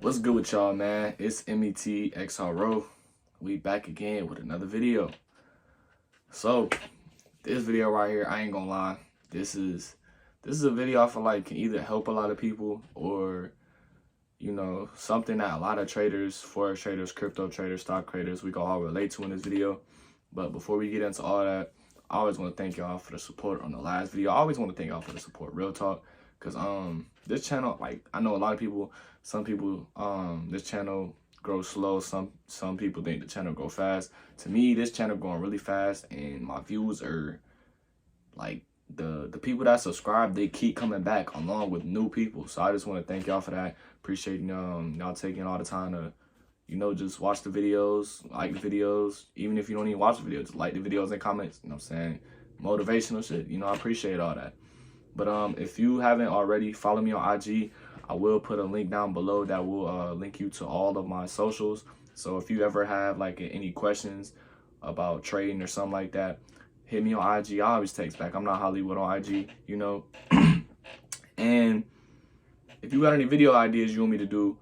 What's good with y'all, man? It's MET We back again with another video. So, this video right here, I ain't gonna lie. This is a video I feel like can either help a lot of people or, something that a lot of traders, forex traders, crypto traders, stock traders, we can all relate to in this video. But before we get into all that, I always want to thank y'all for the support on the last video. I always want to thank y'all for the support, real talk. Because this channel, like, I know a lot of people, some people, this channel grows slow. Some people think the channel grow fast. To me, this channel going really fast, and my views are, like, the people that subscribe, they keep coming back along with new people. So I just want to thank y'all for that. Appreciate y'all taking all the time to, just watch the videos, like the videos. Even if you don't even watch the videos, just like the videos and comments, you know what I'm saying? Motivational shit, I appreciate all that. But if you haven't already, follow me on IG. I will put a link down below that will link you to all of my socials. So if you ever have like any questions about trading or something like that, hit me on IG. I always text back. I'm not Hollywood on IG, And if you got any video ideas you want me to do,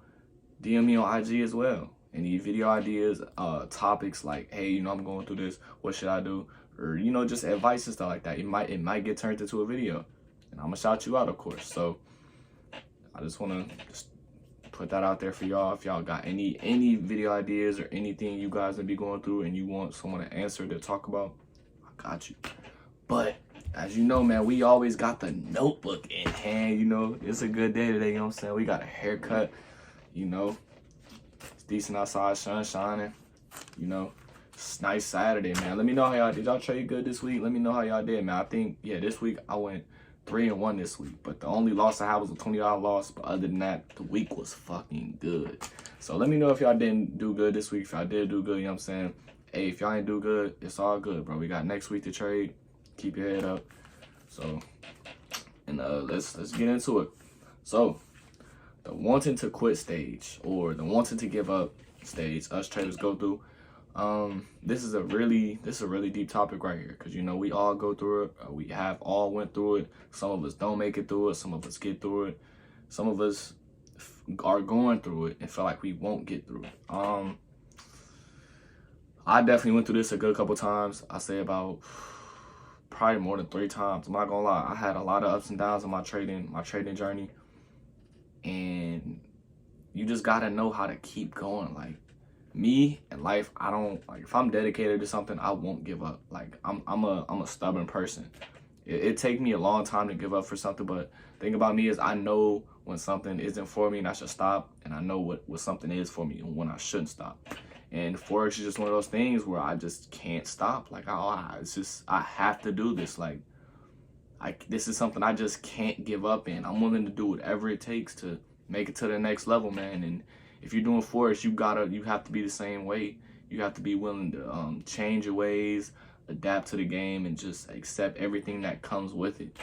DM me on IG as well. Any video ideas, topics like, hey, I'm going through this, what should I do? Or, just advice and stuff like that. It might get turned into a video. And I'm gonna shout you out, of course. So I just wanna put that out there for y'all. If y'all got any video ideas or anything you guys will be going through and you want someone to answer to talk about, I got you. But as you know, man, we always got the notebook in hand. It's a good day today, what I'm saying? We got a haircut, it's decent outside, sun shining, It's nice Saturday, man. Let me know how y'all did. Y'all trade good this week? Let me know how y'all did, man. I think, yeah, this week I went 3-1 this week, but the only loss I had was a $20 loss. But other than that, the week was fucking good. So let me know if y'all didn't do good this week. If y'all did do good, you know what I'm saying? Hey, if y'all ain't do good, it's all good, bro. We got next week to trade. Keep your head up. So, and let's get into it. So, the wanting to quit stage or the wanting to give up stage, us traders go through. This is a really deep topic right here, because we all go through it. We have all went through it. Some of us don't make it through it. Some of us get through it. Some of us are going through it and feel like we won't get through it. I definitely went through this a good couple times. I say about probably more than 3 times. I'm not gonna lie. I had a lot of ups and downs in my trading journey, and you just gotta know how to keep going. Like, me in life, I don't, like, if I'm dedicated to something, I won't give up. Like, I'm a stubborn person. It take me a long time to give up for something, but the thing about me is I know when something isn't for me and I should stop, and I know what something is for me and when I shouldn't stop. And Forex is just one of those things where I just can't stop. Like, it's just, I have to do this. Like, this is something I just can't give up in. I'm willing to do whatever it takes to make it to the next level, man. And if you're doing Forex, you have to be the same way. You have to be willing to change your ways, adapt to the game, and just accept everything that comes with it.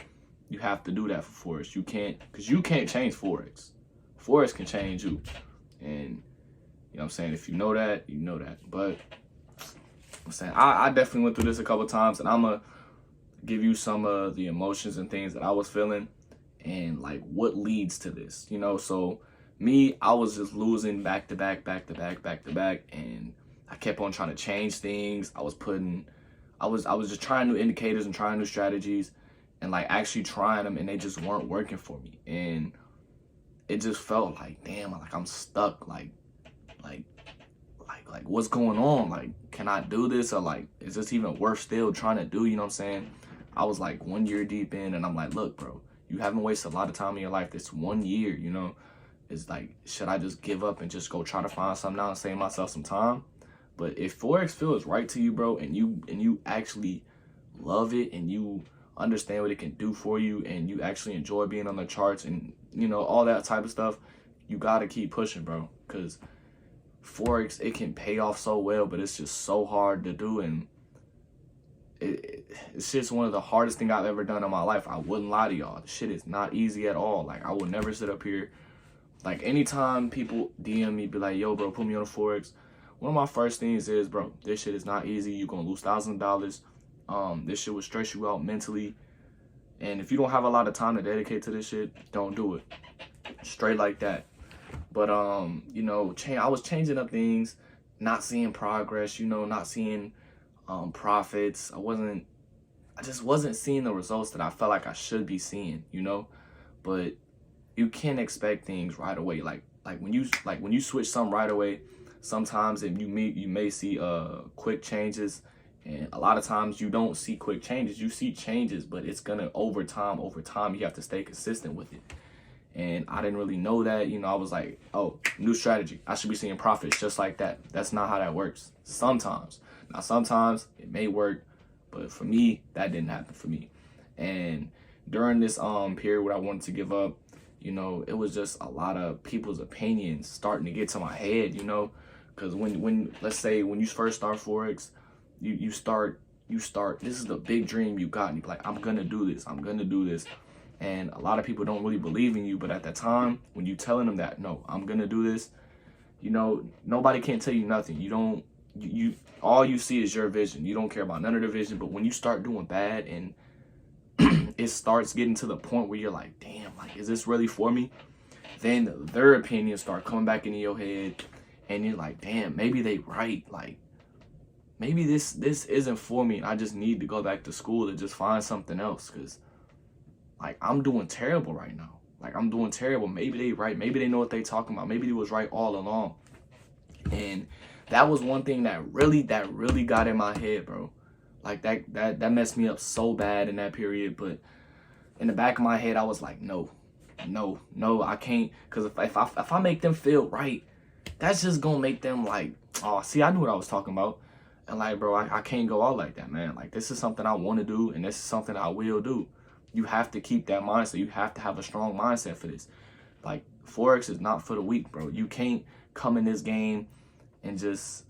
You have to do that for Forex. You can't change Forex. Forex can change you. And what I'm saying? If you know that, you know that. But I'm saying I definitely went through this a couple times, and I'm gonna give you some of the emotions and things that I was feeling and like what leads to this. So me, I was just losing back to back, and I kept on trying to change things. I was just trying new indicators and trying new strategies, and like actually trying them, and they just weren't working for me. And it just felt like, damn, like I'm stuck. Like what's going on? Like, can I do this? Or like, is this even worth still trying to do? You know what I'm saying? I was like 1 year deep in, and I'm like, look, bro, you haven't wasted a lot of time in your life. This 1 year, It's like, should I just give up and just go try to find something now and save myself some time? But if Forex feels right to you, bro, and you actually love it, and you understand what it can do for you, and you actually enjoy being on the charts and, all that type of stuff, you got to keep pushing, bro. Because Forex, it can pay off so well, but it's just so hard to do. And it's just one of the hardest things I've ever done in my life. I wouldn't lie to y'all. The shit is not easy at all. Like, I would never sit up here. Like, anytime people DM me, be like, yo, bro, put me on the Forex, one of my first things is, bro, this shit is not easy. You're going to lose thousands of dollars. This shit will stress you out mentally. And if you don't have a lot of time to dedicate to this shit, don't do it. Straight like that. But you know, I was changing up things, not seeing progress, you know, not seeing profits. I just wasn't seeing the results that I felt like I should be seeing, you know. But you can't expect things right away. When you switch something right away, sometimes if you may see quick changes, and a lot of times you don't see quick changes. You see changes, but it's gonna over time you have to stay consistent with it. And I didn't really know that. You know, I was like, oh, new strategy, I should be seeing profits just like that. That's not how that works. Sometimes it may work, but for me, that didn't happen for me. And during this period where I wanted to give up, you know, it was just a lot of people's opinions starting to get to my head, you know. Because when let's say when you first start Forex, you start, this is the big dream you got, and you're like, I'm gonna do this. And a lot of people don't really believe in you, but at that time, when you telling them that, no, I'm gonna do this, you know, nobody can tell you nothing. You all you see is your vision. You don't care about none of the vision. But when you start doing bad and it starts getting to the point where you're like, damn, like, is this really for me? Then their opinions start coming back into your head, and you're like, damn, maybe they right. Like, maybe this isn't for me, and I just need to go back to school to just find something else, because like, I'm doing terrible right now. Like, I'm doing terrible. Maybe they right. Maybe they know what they talking about. Maybe they was right all along. And that was one thing that really got in my head, bro. Like, that messed me up so bad in that period. But in the back of my head, I was like, no, I can't. Because if I make them feel right, that's just gonna make them like, oh, see, I knew what I was talking about. And like, bro, I can't go out like that, man. Like, this is something I want to do, and this is something I will do. You have to keep that mindset. You have to have a strong mindset for this. Like, Forex is not for the weak, bro. You can't come in this game and just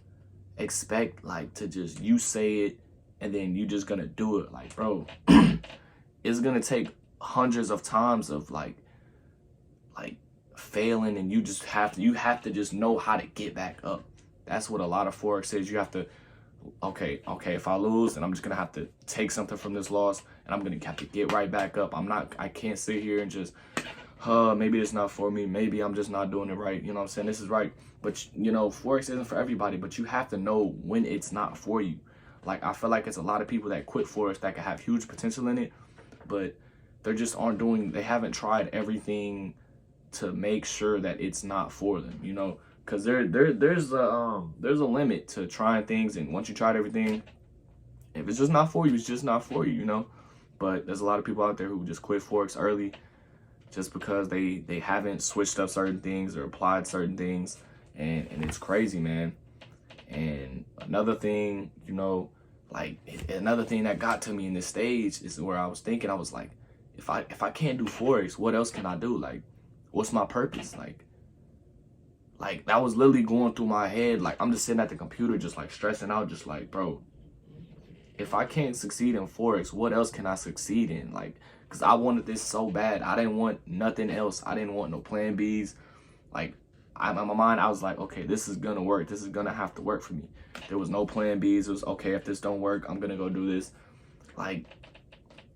expect, like, to just, you say it and then you just gonna do it. Like, bro, it's gonna take hundreds of times of like failing, and you have to just know how to get back up. That's what a lot of Forex is. You have to, okay, if I lose, then I'm just gonna have to take something from this loss, and I'm gonna have to get right back up. I can't sit here and just, maybe it's not for me. Maybe I'm just not doing it right. You know what I'm saying? This is right. But, you know, Forex isn't for everybody, but you have to know when it's not for you. Like, I feel like it's a lot of people that quit Forex that could have huge potential in it, but they just they haven't tried everything to make sure that it's not for them, you know? Because there's a limit to trying things, and once you tried everything, if it's just not for you, it's just not for you, you know? But there's a lot of people out there who just quit Forex early just because they haven't switched up certain things or applied certain things, and it's crazy, man. And another thing, you know, like, another thing that got to me in this stage is where I was thinking, I was like, if I can't do Forex, what else can I do? Like, what's my purpose? Like that was literally going through my head. Like, I'm just sitting at the computer, just like stressing out, just like, bro, if I can't succeed in Forex, what else can I succeed in? Like, because I wanted this so bad. I didn't want nothing else. I didn't want no plan Bs. Like, in my mind, I was like, okay, this is gonna work. This is gonna have to work for me. There was no plan Bs. It was, okay, if this don't work, I'm gonna go do this. Like,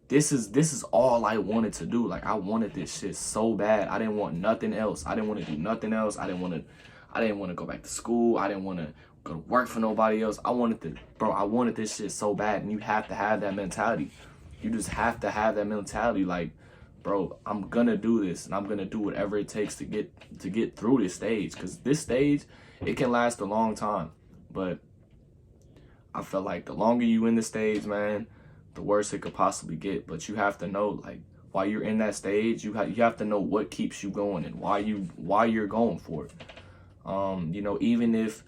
this is all I wanted to do. Like, I wanted this shit so bad. I didn't want nothing else. I didn't want to do nothing else. I didn't want to go back to school. I didn't want to go to work for nobody else. I wanted this shit so bad. And you have to have that mentality. You just have to have that mentality. Like, bro, I'm gonna do this, and I'm gonna do whatever it takes to get through this stage. Because this stage, it can last a long time. But I feel like the longer you in the stage, man, the worse it could possibly get. But you have to know, like, while you're in that stage, you have to know what keeps you going and why you're going for it. You know, even if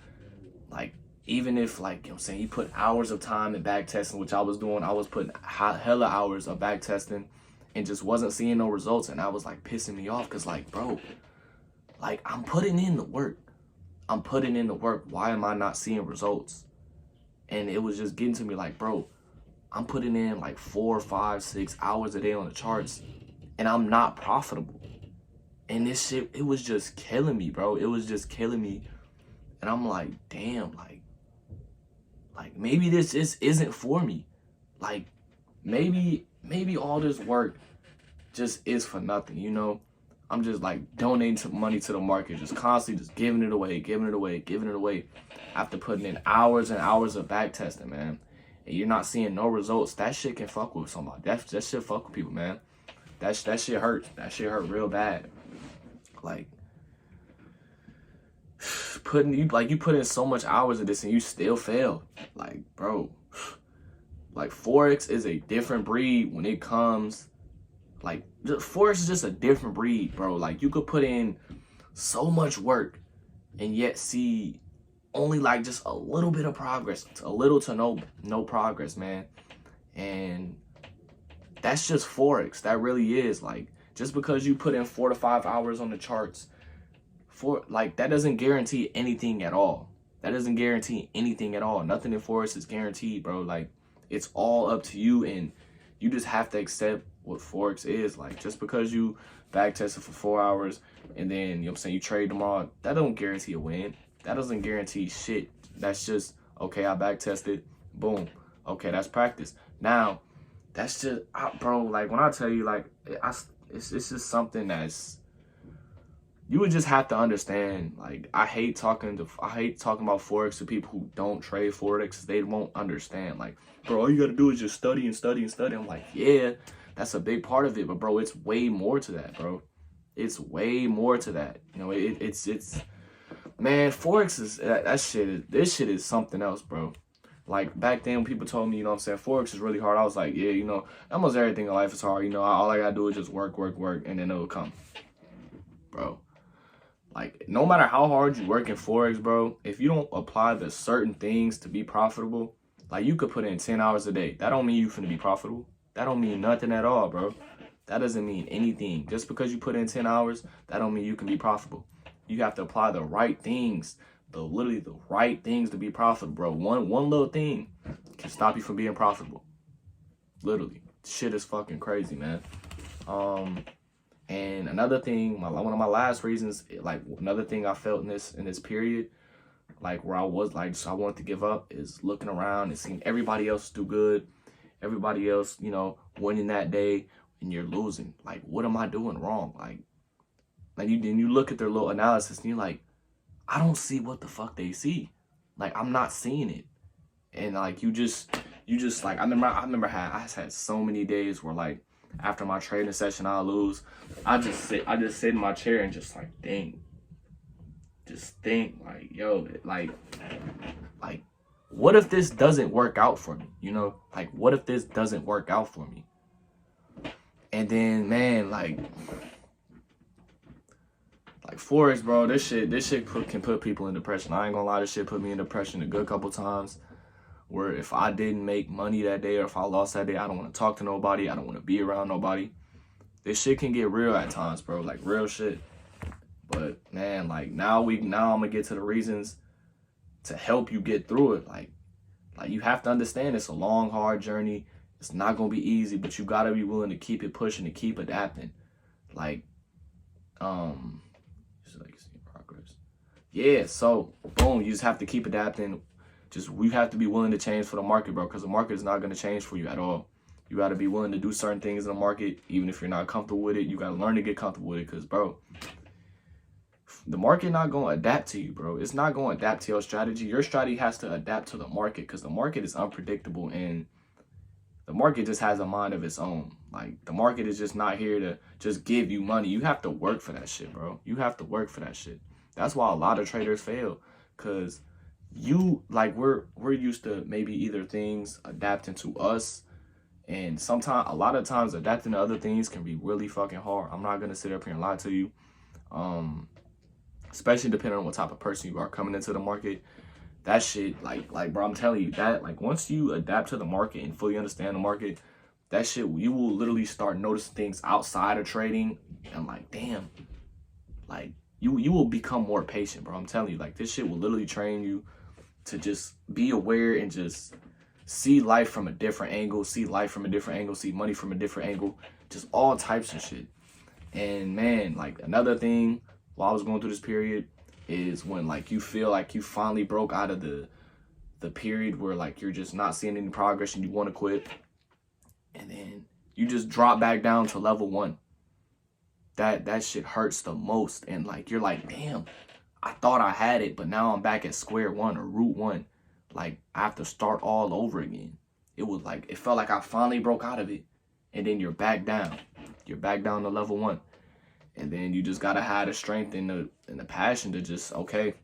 like, you know what I'm saying, you put hours of time in back testing, which I was doing. I was putting hella hours of back testing and just wasn't seeing no results. And I was like pissing me off, because like, bro, like, I'm putting in the work. Why am I not seeing results? And it was just getting to me like, bro, I'm putting in like 4, 5, 6 hours a day on the charts, and I'm not profitable. And this shit, it was just killing me, bro. It was just killing me. And I'm like, damn, like maybe this just isn't for me. Like, maybe all this work just is for nothing, you know? I'm just like donating money to the market, just constantly just giving it away, giving it away, giving it away. After putting in hours and hours of back testing, man, and you're not seeing no results, that shit can fuck with somebody. That shit fuck with people, man. That shit hurts. That shit hurt real bad. Like you put in so much hours of this and you still fail. Like, bro, like Forex is a different breed when it comes. Like, Forex is just a different breed, bro. Like, you could put in so much work and yet see only like just a little bit of progress, a little to no progress, man. And that's just Forex. That really is. Like, just because you put in 4 to 5 hours on the charts, that doesn't guarantee anything at all. That doesn't guarantee anything at all. Nothing in Forex is guaranteed, bro. Like, it's all up to you, and you just have to accept what Forex is. Like, just because you back tested for 4 hours and then, you know what I'm saying, you trade tomorrow, that don't guarantee a win. That doesn't guarantee shit. That's just, okay, I back tested, boom. Okay, that's practice. Now, that's just, bro, like, when I tell you, like, it's just something that's, you would just have to understand. Like, I hate talking about Forex to people who don't trade Forex. They won't understand. Like, bro, all you gotta do is just study and study and study. I'm like, yeah, that's a big part of it, but bro, it's way more to that, bro. It's way more to that. You know, it's man, Forex is this shit is something else, bro. Like, back then when people told me, you know what I'm saying, Forex is really hard, I was like, yeah, you know, almost everything in life is hard. You know, all I gotta do is just work, and then it'll come, bro. Like, no matter how hard you work in Forex, bro, if you don't apply the certain things to be profitable, like, you could put in 10 hours a day. That don't mean you finna be profitable. That don't mean nothing at all, bro. That doesn't mean anything. Just because you put in 10 hours, that don't mean you can be profitable. You have to apply the right things, literally the right things to be profitable, bro. One little thing can stop you from being profitable. Literally. Shit is fucking crazy, man. And another thing, one of my last reasons, like, another thing I felt in this period, like, where I was like, so I wanted to give up, is looking around and seeing everybody else do good, everybody else, you know, winning that day, and you're losing. Like, what am I doing wrong? Like you look at their little analysis and you're like, I don't see what the fuck they see. Like, I'm not seeing it. And like, you just like, I remember I had so many days where, like, after my trading session, I'll lose. I just sit in my chair and just like think. Just think, like, yo, like, what if this doesn't work out for me? You know, like, what if this doesn't work out for me? And then, man, like Forex, bro, this shit can put people in depression. I ain't gonna lie, this shit put me in depression a good couple times. Where if I didn't make money that day, or if I lost that day, I don't want to talk to nobody. I don't want to be around nobody. This shit can get real at times, bro. Like, real shit. But man, like, now I'm gonna get to the reasons to help you get through it. Like you have to understand, it's a long, hard journey. It's not gonna be easy, but you gotta be willing to keep it pushing, to keep adapting. Like, progress. Yeah. So boom, you just have to keep adapting. We have to be willing to change for the market, bro, because the market is not going to change for you at all. You got to be willing to do certain things in the market, even if you're not comfortable with it. You got to learn to get comfortable with it, because, bro, the market not going to adapt to you, bro. It's not going to adapt to your strategy. Your strategy has to adapt to the market, because the market is unpredictable, and the market just has a mind of its own. Like, the market is just not here to just give you money. You have to work for that shit, bro. You have to work for that shit. That's why a lot of traders fail, because we're used to maybe either things adapting to us, and a lot of times adapting to other things can be really fucking hard. I'm not gonna sit up here and lie to you, especially depending on what type of person you are coming into the market. That shit, like bro, I'm telling you that, like, once you adapt to the market and fully understand the market, that shit, you will literally start noticing things outside of trading, and like, damn, like, you will become more patient, bro. I'm telling you, like, this shit will literally train you to just be aware and just see life from a different angle, see money from a different angle, just all types of shit. And man, like, another thing while I was going through this period is when, like, you feel like you finally broke out of the period where, like, you're just not seeing any progress and you want to quit, and then you just drop back down to level 1. that shit hurts the most. And like, you're like, damn, I thought I had it, but now I'm back at square one or root one. Like, I have to start all over again. It was like, it felt like I finally broke out of it. And then you're back down. You're back down to level one. And then you just gotta have the strength and the passion to just, okay,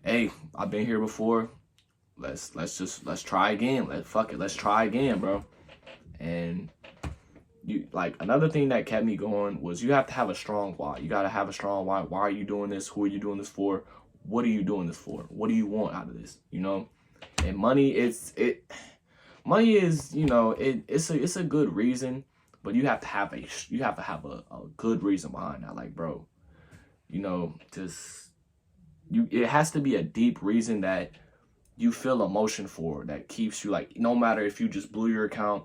hey, I've been here before. Let's try again. Let's try again, bro. And you, like, another thing that kept me going was you have to have a strong why. You gotta have a strong why. Why are you doing this? Who are you doing this for? What are you doing this for? What do you want out of this? You know? And money, money is, you know, it's a good reason, but you have to have a good reason behind that. Like, bro, you know, it has to be a deep reason that you feel emotion for, that keeps you, like, no matter if you just blew your account,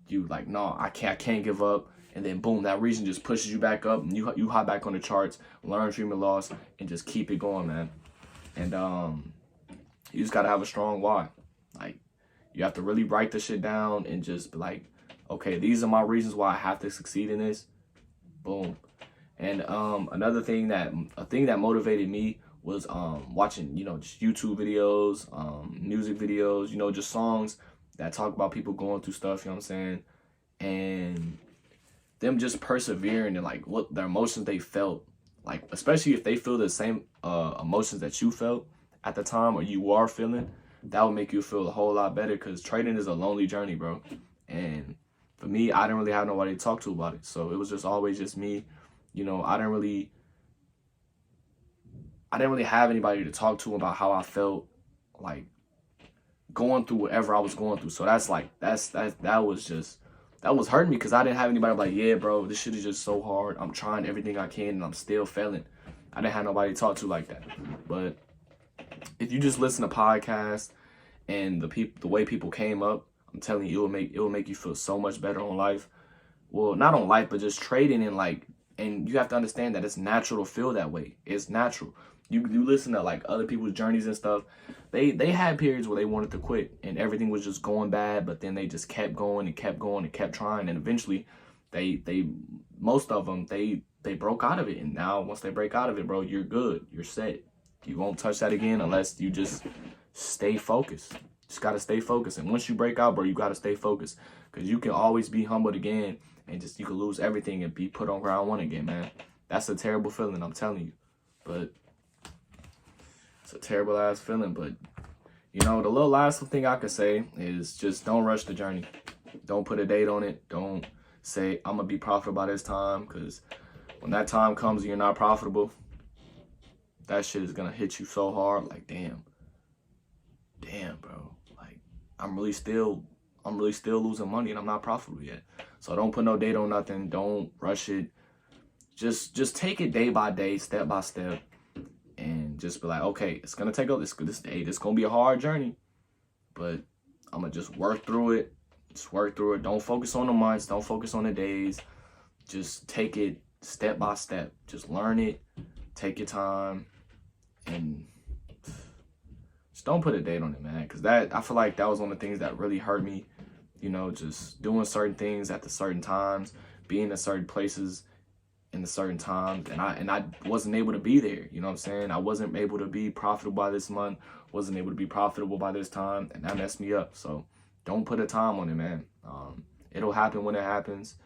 you like, no, I can't give up. And then boom, that reason just pushes you back up, and you hop back on the charts, learn treatment loss, and just keep it going, man. And you just gotta have a strong why. Like, you have to really write the shit down and just be like, okay, these are my reasons why I have to succeed in this. Boom. And a thing that motivated me was watching, you know, just YouTube videos, music videos, you know, just songs that talk about people going through stuff, you know what I'm saying? And them just persevering and like what their emotions they felt, like, especially if they feel the same emotions that you felt at the time or you are feeling, that would make you feel a whole lot better, because trading is a lonely journey, bro. And for me, I didn't really have nobody to talk to about it. So it was just always just me. You know, I didn't really have anybody to talk to about how I felt, like, going through whatever I was going through. So that was hurting me, because I didn't have anybody like, yeah, bro, this shit is just so hard. I'm trying everything I can and I'm still failing. I didn't have nobody to talk to like that. But if you just listen to podcasts and the way people came up, I'm telling you, it will make you feel so much better on life. Well, not on life, but just trading. And you have to understand that it's natural to feel that way. It's natural. You listen to like other people's journeys and stuff. They had periods where they wanted to quit and everything was just going bad, but then they just kept going and kept going and kept trying, and eventually most of them broke out of it. And now once they break out of it, bro, you're good. You're set. You won't touch that again unless you just stay focused. Just gotta stay focused. And once you break out, bro, you gotta stay focused, because you can always be humbled again, and you can lose everything and be put on ground one again, man. That's a terrible feeling, I'm telling you. But it's a terrible ass feeling. But, you know, the little last thing I could say is just don't rush the journey. Don't put a date on it. Don't say, I'm gonna be profitable by this time, because when that time comes and you're not profitable, that shit is gonna hit you so hard. Like, damn, bro. Like, I'm really still losing money and I'm not profitable yet. So don't put no date on nothing. Don't rush it. Just take it day by day, step by step, and just be like, okay, it's gonna take this gonna be a hard journey, but I'm gonna just work through it. Just work through it. Don't focus on the months. Don't focus on the days. Just take it step by step. Just learn it. Take your time, and just don't put a date on it, man. Because I feel like that was one of the things that really hurt me. You know, just doing certain things at the certain times, being at certain places in the certain times, and I wasn't able to be there. You know what I'm saying? I wasn't able to be profitable by this month. Wasn't able to be profitable by this time, and that messed me up. So don't put a time on it, man. It'll happen when it happens.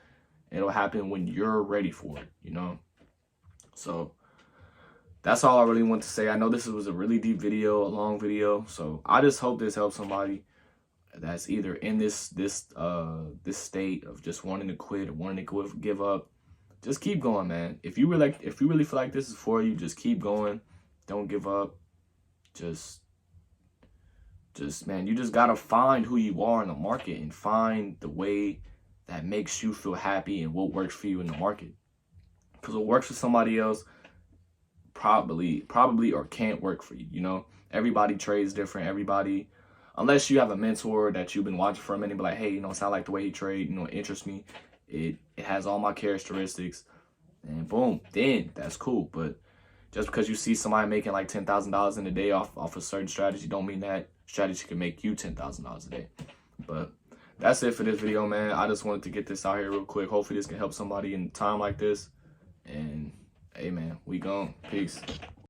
It'll happen when you're ready for it, you know? So that's all I really want to say. I know this was a really deep video, a long video. So I just hope this helps somebody that's either in this state of just wanting to quit or wanting to give up. Just keep going, man. If you really feel like this is for you, just keep going. Don't give up. Just man, you just gotta find who you are in the market and find the way that makes you feel happy and what works for you in the market. Because what works for somebody else probably or can't work for you. You know, everybody trades different. Everybody, unless you have a mentor that you've been watching from and be like, hey, you know, I like the way he trade, you know, it interests me. It has all my characteristics, and boom, then that's cool. But just because you see somebody making like $10,000 in a day off a certain strategy, don't mean that strategy can make you $10,000 a day. But that's it for this video, man. I just wanted to get this out here real quick. Hopefully this can help somebody in a time like this. And hey man, we gone. Peace.